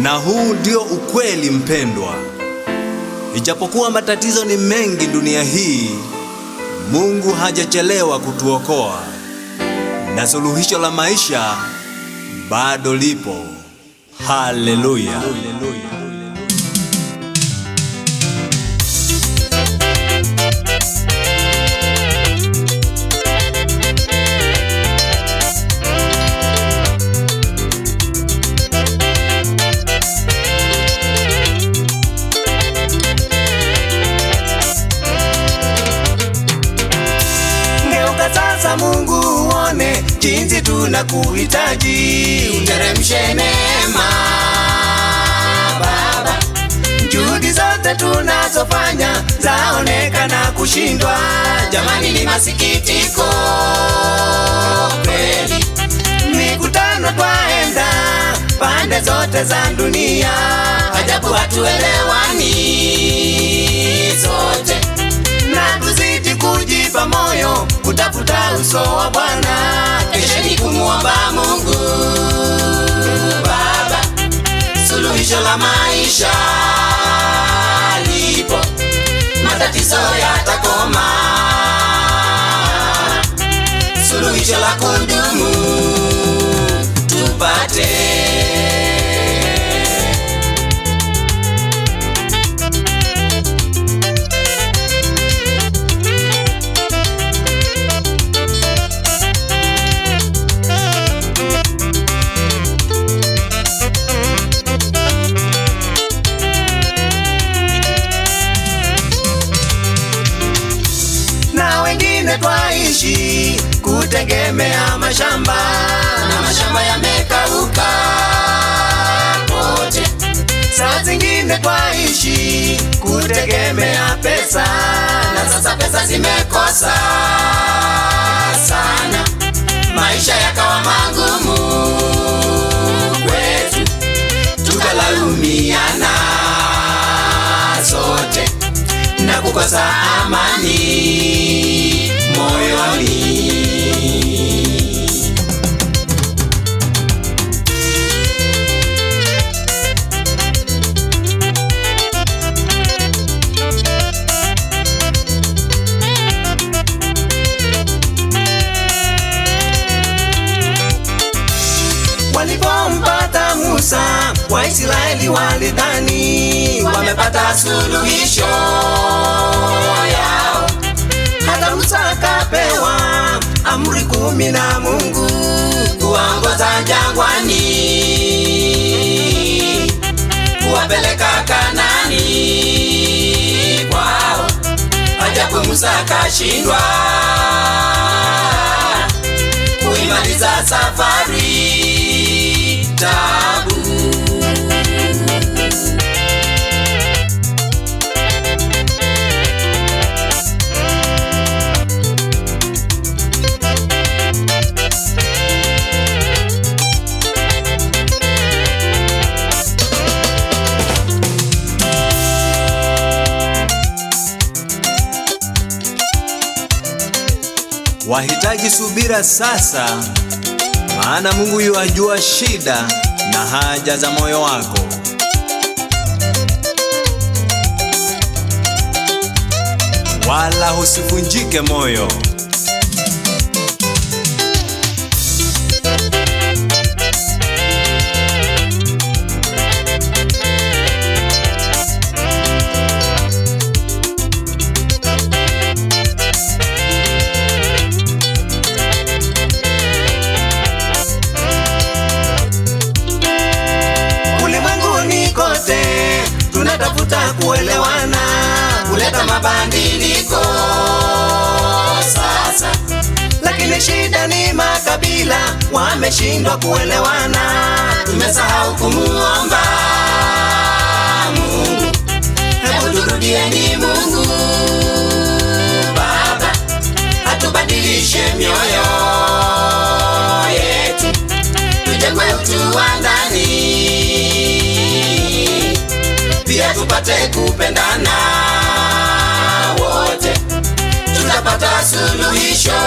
Na huu ndio ukweli mpendwa. Ijapokuwa matatizo ni mengi dunia hii, Mungu hajachelewa kutuokoa. Na suluhisho la maisha bado lipo. Haleluya. Mungu uone jinsi tunakuhitaji, uteremshe neema Baba. Juhudi zote tunazofanya zaonekana kushindwa. Jamani, ni masikitiko kweli. Mikutano twaenda pande zote za dunia, ajabu hatuelewani sote. Na tuzidi kujipa moyo kutafuta uso wa Bwana. Kesheni kumuomba Mungu Baba. Suluhisho la maisha lipo, matatizo yatakoma. Suluhisho la kudumu tupate. Twaishi kutegemea mashamba, na mashamba yamekauka pote. Saa zingine twaishi kutegemea pesa, na sasa pesa zimekosa sana. Maisha yakawa magumu kwetu, tukalaumiana sote na kukosa amani moyoni. Walipompata Musa, Waisraeli walidhani wamepata suluhisho yao. Hata Musa akapewa amri 10 na Mungu kuwaongoza jangwani, kuwapeleka Kanaani kwao. Ajabu Musa akashindwa kuimaliza safari, tabu. Wahitaji subira sasa, maana Mungu yuajua shida na haja za moyo wako. Wala usivunjike moyo. Kuelewana kuleta mabadiliko sasa, lakini shida ni makabila wameshindwa kuelewana. Tumesahau kumuomba Mungu. Hebu turudieni Mungu Baba, atubadilishe mioyo yetu, tujengwe utu wa ndani, pia tupate kupendana wote, tutapata suluhisho.